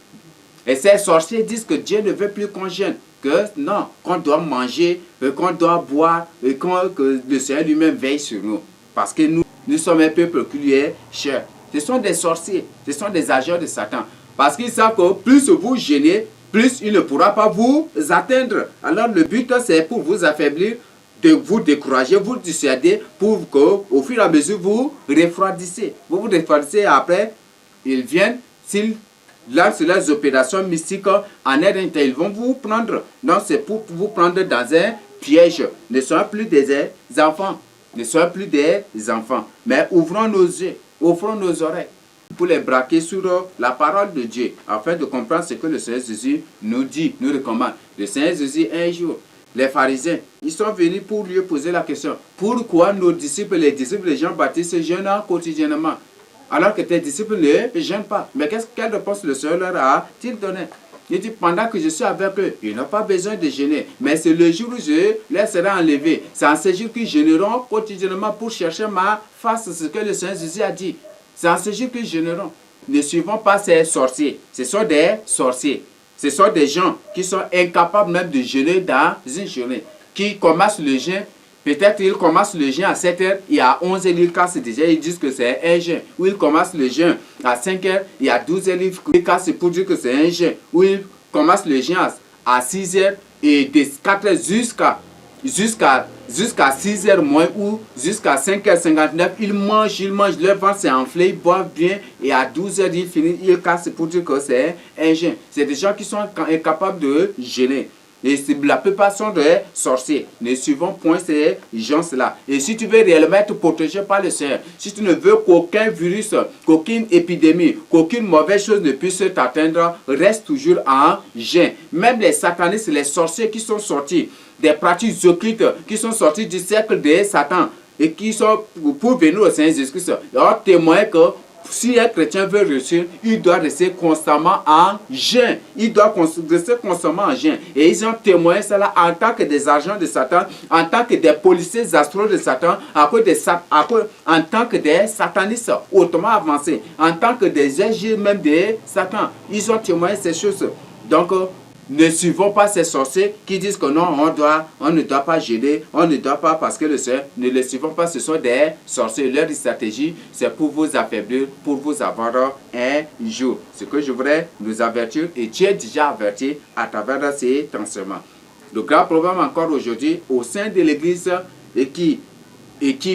Et ces sorciers disent que Dieu ne veut plus qu'on jeûne. Que non, qu'on doit manger, qu'on doit boire et que le Seigneur lui-même veille sur nous. Parce que nous sommes un peuple qui lui est cher. Ce sont des sorciers, ce sont des agents de Satan. Parce qu'ils savent que plus vous jeûnez, plus il ne pourra pas vous atteindre. Alors le but, c'est pour vous affaiblir, de vous décourager, vous dissuader, pour qu'au fur et à mesure, vous refroidissez. Vous vous refroidissez et après, ils viennent, s'ils lancent leurs opérations mystiques en aide, ils vont vous prendre. Donc c'est pour vous prendre dans un piège. Ne soyez plus des enfants. Ne soyez plus des enfants. Mais ouvrons nos yeux. Offrons nos oreilles pour les braquer sur la parole de Dieu, afin de comprendre ce que le Seigneur Jésus nous dit, nous recommande. Le Seigneur Jésus, un jour, les pharisiens, ils sont venus pour lui poser la question. Pourquoi nos disciples, les disciples de Jean-Baptiste, jeûnent quotidiennement, alors que tes disciples ne jeûnent pas? Mais quelle réponse le Seigneur leur a-t-il donné? Il dit, pendant que je suis avec eux, ils n'ont pas besoin de jeûner. Mais c'est le jour où je les serai enlevés. C'est en ce jour qu'ils jeûneront quotidiennement pour chercher ma face. C'est ce que le Seigneur Jésus a dit. C'est en ce jour qu'ils jeûneront. Ne suivons pas ces sorciers. Ce sont des sorciers. Ce sont des gens qui sont incapables même de jeûner dans une journée. Qui commencent le jeûne. Peut-être qu'ils commencent le jeûne à 7 h et à 11 h ils cassent déjà, ils disent que c'est un jeûne. Ou ils commencent le jeûne à 5 h et à 12 h ils cassent pour dire que c'est un jeûne. Ou ils commencent le jeûne à 6 h et de 4 h jusqu'à 6 h moins ou jusqu'à 5 h 59, ils mangent, leur ventre s'est enflé, ils boivent bien et à 12 h ils finissent, ils cassent pour dire que c'est un jeûne. C'est des gens qui sont incapables de jeûner. Et la plupart sont des sorciers. Ne suivons point ces gens-là. Et si tu veux réellement être protégé par le Seigneur, si tu ne veux qu'aucun virus, qu'aucune épidémie, qu'aucune mauvaise chose ne puisse t'atteindre, reste toujours en jeûne. Même les satanistes, les sorciers qui sont sortis des pratiques occultes, qui sont sortis du cercle de Satan et qui sont pour venir au Seigneur Jésus-Christ, ont témoigné que si un chrétien veut réussir, il doit rester constamment en jeûne. Il doit rester constamment en jeûne. Et ils ont témoigné cela en tant que des agents de Satan, en tant que des policiers astraux de Satan, en tant que des satanistes hautement avancés, en tant que des agents même de Satan. Ils ont témoigné ces choses. Donc, ne suivons pas ces sorciers qui disent que non, on ne doit pas jeûner, on ne doit pas parce que le Seigneur, ne les suivons pas, ce sont des sorciers. Leur stratégie, c'est pour vous affaiblir, pour vous avoir un jour. Ce que je voudrais nous avertir, et Dieu est déjà averti à travers ces enseignements. Le grand problème encore aujourd'hui au sein de l'Église et qui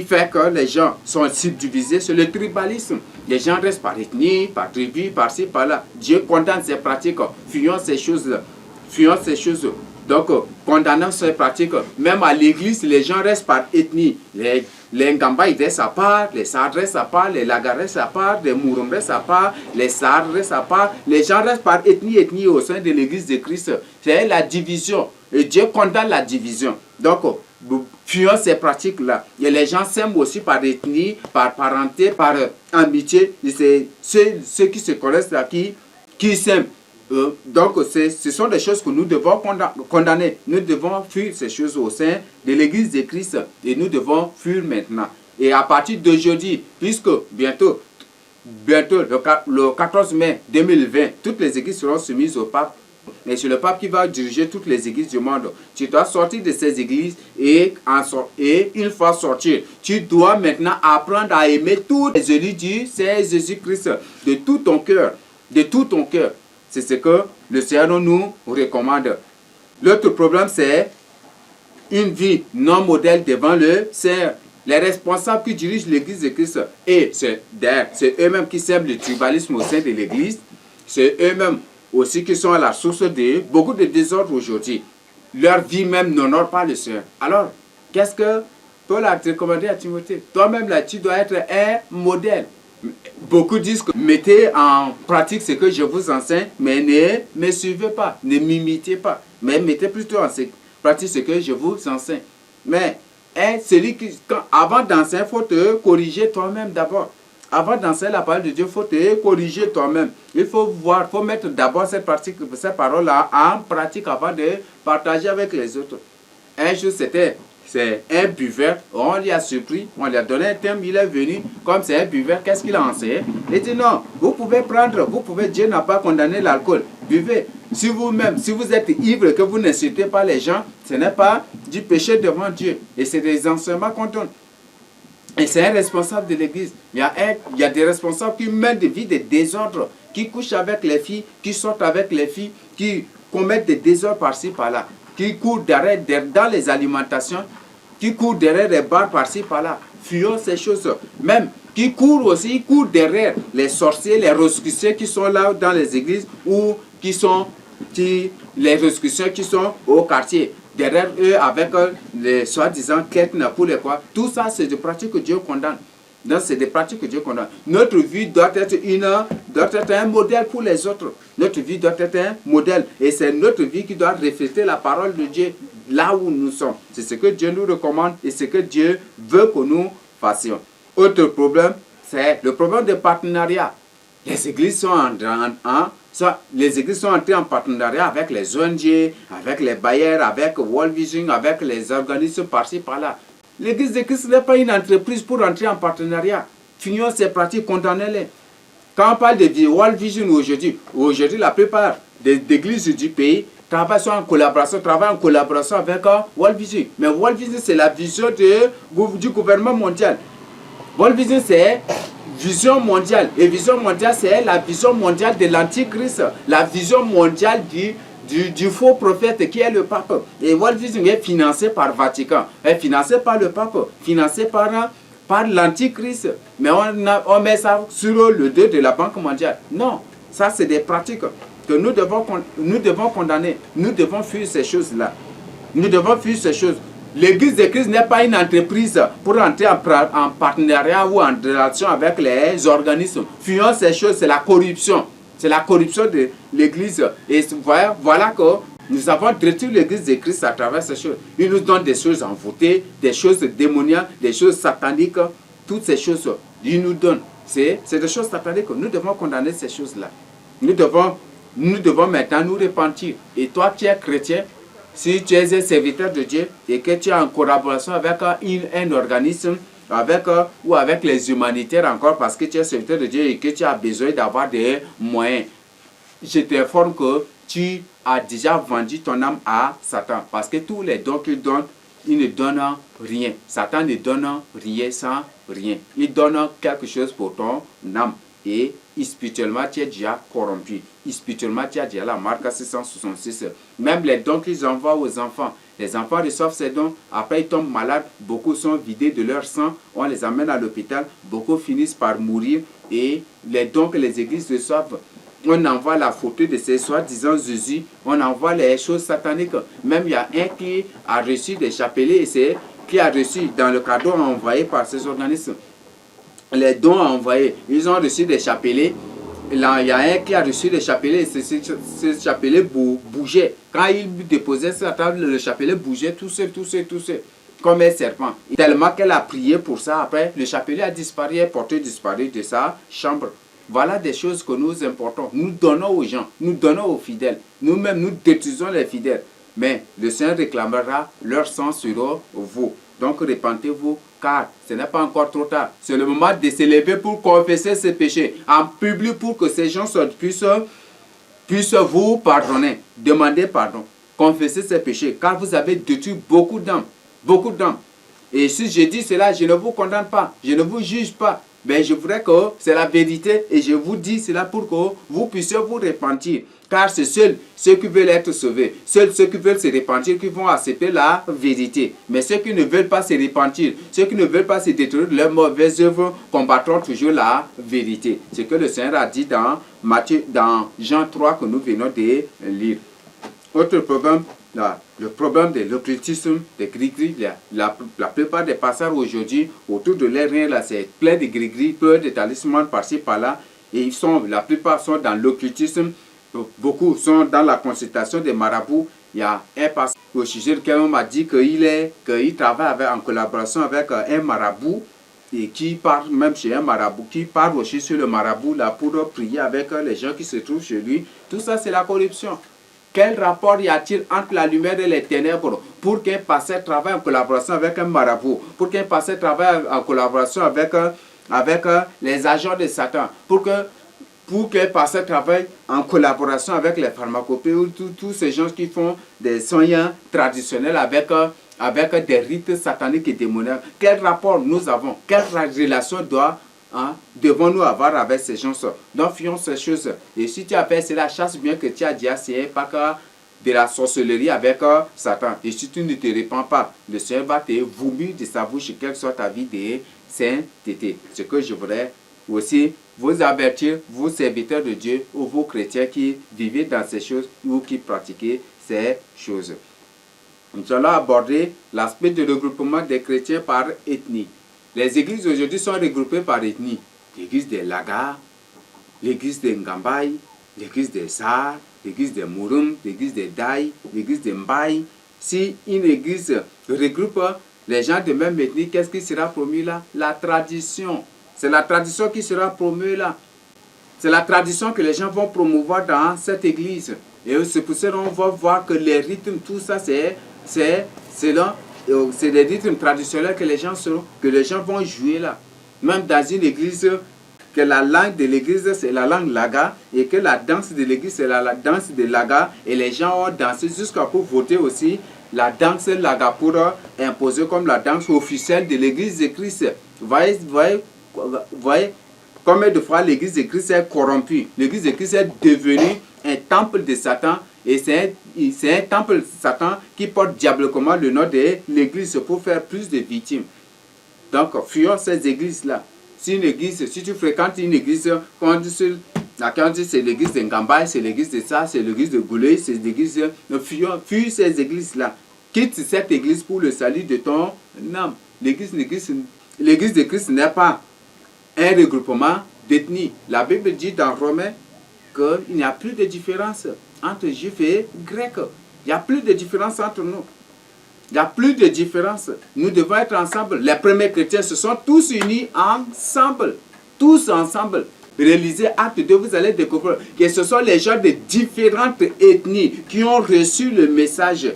fait que les gens sont subdivisés, c'est le tribalisme. Les gens restent par ethnie, par tribu, par-ci, par-là. Dieu condamne ces pratiques, fuyons ces choses-là. Fuyons ces choses. Donc, condamnant ces pratiques, même à l'église, les gens restent par ethnie. Les Ngamba, ils restent à part, les Sards restent à part, les Lagar restent à part, les Mourom restent à part, les Sards restent à part. Les gens restent par ethnie au sein de l'église de Christ. C'est la division. Et Dieu condamne la division. Donc, fuyons ces pratiques-là. Et les gens s'aiment aussi par ethnie, par parenté, par amitié. C'est ceux qui se connaissent là, qui s'aiment. Donc, ce sont des choses que nous devons condamner. Nous devons fuir ces choses au sein de l'Église de Christ. Et nous devons fuir maintenant. Et à partir d'aujourd'hui, puisque bientôt, le 14 mai 2020, toutes les églises seront soumises au pape. Et c'est le pape qui va diriger toutes les églises du monde. Tu dois sortir de ces églises et une fois sorti, tu dois maintenant apprendre à aimer tous les élus du Seigneur Jésus-Christ de tout ton cœur. De tout ton cœur. C'est ce que le Seigneur nous recommande. L'autre problème, c'est une vie non modèle devant le Seigneur. Les responsables qui dirigent l'église de Christ, et c'est eux-mêmes qui sèment le tribalisme au sein de l'église, c'est eux-mêmes aussi qui sont à la source de beaucoup de désordre aujourd'hui. Leur vie même n'honore pas le Seigneur. Alors, qu'est-ce que Paul a recommandé à Timothée? Toi-même là, tu dois être un modèle. Beaucoup disent que mettez en pratique ce que je vous enseigne, mais ne me suivez pas, ne m'imitez pas, mais mettez plutôt en pratique ce que je vous enseigne. Mais avant d'enseigner, il faut te corriger toi-même d'abord. Avant d'enseigner la parole de Dieu, il faut te corriger toi-même. Il faut mettre d'abord cette parole-là en pratique avant de partager avec les autres. Un jour, c'est un buveur, on lui a surpris, on lui a donné un thème, il est venu, comme c'est un buveur, qu'est-ce qu'il a enseigné? Il dit non, Dieu n'a pas condamné l'alcool, buvez. Si vous-même, si vous êtes ivre, que vous n'insultez pas les gens, ce n'est pas du péché devant Dieu. Et c'est des enseignements qu'on donne. Et c'est un responsable de l'église. Il y a des responsables qui mènent des vies de désordre, qui couchent avec les filles, qui sortent avec les filles, qui commettent des désordres par-ci, par-là, qui courent derrière dans les alimentations, qui courent derrière les bars par-ci, par-là. Fuyons ces choses. Même qui courent derrière les sorciers, les rescoussés qui sont là dans les églises ou les rescoussés qui sont au quartier. Derrière eux, avec les soi-disant quêtes pour les quoi. Tout ça, c'est des pratiques que Dieu condamne. Donc, c'est des pratiques que Dieu condamne. Notre vie doit être un modèle pour les autres. Notre vie doit être un modèle. Et c'est notre vie qui doit refléter la parole de Dieu là où nous sommes. C'est ce que Dieu nous recommande et ce que Dieu veut que nous fassions. Autre problème, c'est le problème de partenariat. Les églises sont entrées en partenariat avec les ONG, avec les bailleurs, avec World Vision, avec les organismes par-ci, par-là. L'église de Christ n'est pas une entreprise pour entrer en partenariat. Fuyons ces pratiques, condamnez-les. Quand on parle de World Vision aujourd'hui, la plupart des églises du pays travaillent en collaboration avec World Vision. Mais World Vision, c'est la vision du gouvernement mondial. World Vision, c'est vision mondiale. Et vision mondiale, c'est la vision mondiale de l'Antichrist. La vision mondiale du faux prophète qui est le pape. Et World Vision est financé par le Vatican, est financé par le pape, financé par l'Antichrist. Mais on met ça sur le dos de la Banque mondiale. Non, ça c'est des pratiques que nous devons condamner. Nous devons fuir ces choses-là. Nous devons fuir ces choses. L'église de Christ n'est pas une entreprise pour entrer en partenariat ou en relation avec les organismes. Fuyons ces choses, c'est la corruption. C'est la corruption de l'église. Et voilà que nous avons détruit l'église de Christ à travers ces choses. Il nous donne des choses envoûtées, des choses démoniaques, des choses sataniques. Toutes ces choses, il nous donne. C'est des choses sataniques. Nous devons condamner ces choses-là. Nous devons maintenant nous repentir. Et toi qui es chrétien, si tu es un serviteur de Dieu et que tu es en collaboration avec un organisme, ou avec les humanitaires encore parce que tu es serviteur de Dieu et que tu as besoin d'avoir des moyens, je t'informe que tu a déjà vendu ton âme à Satan. Parce que tous les dons qu'il donne, il ne donne rien. Satan ne donne rien sans rien. Il donne quelque chose pour ton âme. Et spirituellement, tu es déjà corrompu. Spirituellement, tu as déjà la marque 666. Même les dons qu'ils envoient aux enfants. Les enfants reçoivent ces dons. Après, ils tombent malades. Beaucoup sont vidés de leur sang. On les amène à l'hôpital. Beaucoup finissent par mourir. Et les dons que les églises reçoivent, on envoie la photo de ces soi-disant Jésus, on envoie les choses sataniques. Même il y a un qui a reçu des chapelets et c'est qui a reçu dans le cadeau envoyé par ces organismes. Les dons envoyés, ils ont reçu des chapelets. Là, il y a un qui a reçu des chapelets et ce chapelet bougeait. Quand il déposait sur la table, le chapelet bougeait tout seul, comme un serpent. Tellement qu'elle a prié pour ça, après, le chapelet a disparu, est porté disparu de sa chambre. Voilà des choses que nous importons. Nous donnons aux gens, nous donnons aux fidèles. Nous-mêmes, nous détruisons les fidèles. Mais le Seigneur réclamera leur sang sur vous. Donc, repentez-vous, car ce n'est pas encore trop tard. C'est le moment de se lever pour confesser ses péchés en public pour que ces gens puissent vous pardonner. Demandez pardon. Confessez ses péchés, car vous avez détruit beaucoup d'âmes. Beaucoup d'âmes. Et si je dis cela, je ne vous condamne pas. Je ne vous juge pas. Mais je voudrais que c'est la vérité et je vous dis cela pour que vous puissiez vous repentir. Car c'est seuls ceux qui veulent être sauvés, seuls ceux qui veulent se repentir qui vont accepter la vérité. Mais ceux qui ne veulent pas se repentir, ceux qui ne veulent pas se détruire de leurs mauvaises œuvres, combattront toujours la vérité. C'est ce que le Seigneur a dit dans Jean 3 que nous venons de lire. Autre problème, le problème de l'occultisme, des gris-gris, la plupart des passages aujourd'hui, autour de l'air, c'est plein de gris-gris, plein de talismans par-ci, par-là. Et la plupart sont dans l'occultisme, beaucoup sont dans la consultation des marabouts. Il y a un passage au sujet duquel on m'a dit qu'il travaille en collaboration avec un marabout et qui part même chez un marabout, qui part aussi sur le marabout là pour prier avec les gens qui se trouvent chez lui. Tout ça, c'est la corruption. Quel rapport y a-t-il entre la lumière et les ténèbres? Pour qu'un pasteur travaille en collaboration avec un marabout, pour qu'un pasteur travaille en collaboration avec les agents de Satan, pour qu'un pasteur travaille en collaboration avec les pharmacopoeies ou tous ces gens qui font des soins traditionnels avec des rites sataniques et démoniaques. Quel rapport nous avons? Quelle relation devons-nous avoir avec ces gens? Donc, fuyons ces choses. Et si tu as fait cela, chasse bien que tu as déjà essayé pas que de la sorcellerie avec Satan. Et si tu ne te répands pas, le Seigneur va te vomir de sa bouche, quelle soit ta vie de sainteté. Ce que je voudrais aussi vous avertir, vous serviteurs de Dieu ou vous chrétiens qui vivez dans ces choses ou qui pratiquez ces choses. Nous allons aborder l'aspect du regroupement des chrétiens par ethnie. Les églises aujourd'hui sont regroupées par ethnie. L'église des Laga, l'église des Ngambai, l'église des Sar, l'église des Murum, l'église des Dai, l'église des Mbai. Si une église regroupe les gens de même ethnie, qu'est-ce qui sera promu là? La tradition. C'est la tradition qui sera promue là. C'est la tradition que les gens vont promouvoir dans cette église. Et c'est pour ça qu'on va voir que les rythmes, tout ça, c'est des rythmes traditionnels que les gens vont jouer là. Même dans une église, que la langue de l'église c'est la langue Laga et que la danse de l'église c'est la danse de Laga. Et les gens ont dansé jusqu'à pour voter aussi la danse Laga pour imposer comme la danse officielle de l'église de Christ. Vous voyez combien de fois l'église de Christ est corrompue. L'église de Christ est devenue un temple de Satan. Et c'est un temple de Satan qui porte diaboliquement le nom de l'église pour faire plus de victimes. Donc, fuyons ces églises-là. Si tu fréquentes une église, quand on dit c'est l'église de Ngambai, c'est l'église de ça, c'est l'église de Goulé, c'est l'église de... Fuis ces églises-là. Quitte cette église pour le salut de ton âme. L'église de Christ n'est pas un regroupement d'ethnie. La Bible dit dans Romains qu'il n'y a plus de différence entre juifs et grecs. Il n'y a plus de différence entre nous. Il n'y a plus de différence. Nous devons être ensemble. Les premiers chrétiens se sont tous unis ensemble. Tous ensemble. Réalisez Acte 2, vous allez découvrir que ce sont les gens de différentes ethnies qui ont reçu le message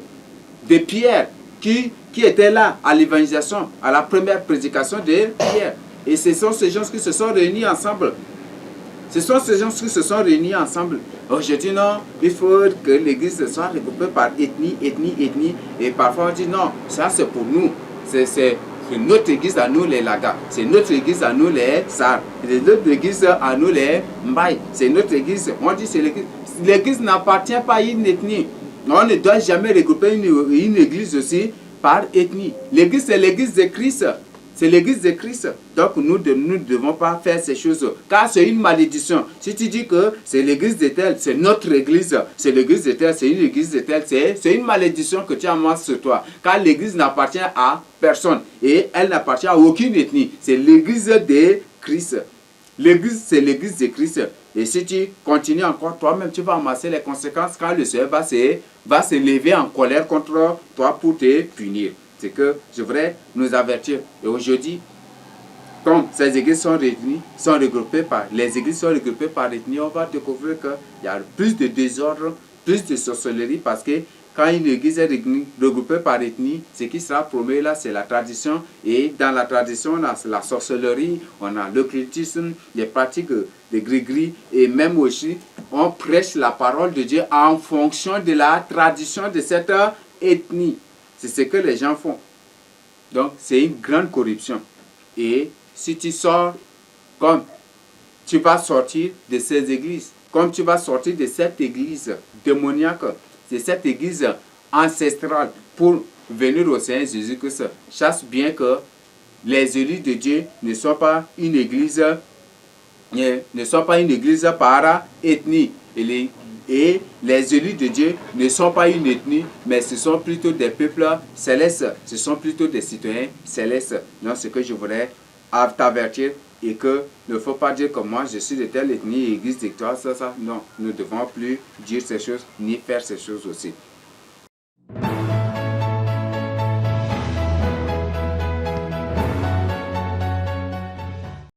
de Pierre, qui étaient là à l'évangélisation, à la première prédication de Pierre. Et ce sont ces gens qui se sont réunis ensemble. Ce sont ces gens qui se sont réunis ensemble. Aujourd'hui, non, il faut que l'église soit regroupée par ethnie, et parfois on dit non, ça c'est pour nous. C'est notre église à nous les Laga, c'est notre église à nous les Sar, c'est notre église à nous les Mbaye, c'est notre église, on dit c'est l'église. L'église n'appartient pas à une ethnie. On ne doit jamais regrouper une église aussi par ethnie. L'église, c'est l'église de Christ. C'est l'église de Christ. Donc nous ne devons pas faire ces choses. Car c'est une malédiction. Si tu dis que c'est l'église de tel, c'est notre église. C'est l'église de tel, c'est une église de tel. C'est une malédiction que tu amasses sur toi. Car l'église n'appartient à personne. Et elle n'appartient à aucune ethnie. C'est l'église de Christ. L'église, c'est l'église de Christ. Et si tu continues encore, toi-même, tu vas amasser les conséquences quand le Seigneur va se lever en colère contre toi pour te punir. C'est que je voudrais nous avertir. Et aujourd'hui, comme ces églises sont réunies, sont regroupées par, les églises sont regroupées par ethnie, on va découvrir qu'il y a plus de désordre, plus de sorcellerie, parce que quand une église est regroupée par ethnie, ce qui sera promu là, c'est la tradition. Et dans la tradition, on a la sorcellerie, on a l'occultisme, les pratiques de gris-gris, et même aussi, on prêche la parole de Dieu en fonction de la tradition de cette ethnie. C'est ce que les gens font. Donc, c'est une grande corruption. Et si tu sors, comme tu vas sortir de ces églises, comme tu vas sortir de cette église démoniaque, de cette église ancestrale, pour venir au Seigneur Jésus-Christ, chasse bien que les élus de Dieu ne sont pas une église, par ethnie. Et les élus de Dieu ne sont pas une ethnie, mais ce sont plutôt des peuples célestes. Ce sont plutôt des citoyens célestes. Donc, ce que je voudrais t'avertir, et que ne faut pas dire que moi je suis de telle ethnie, église de toi, ça. Non, nous ne devons plus dire ces choses, ni faire ces choses aussi.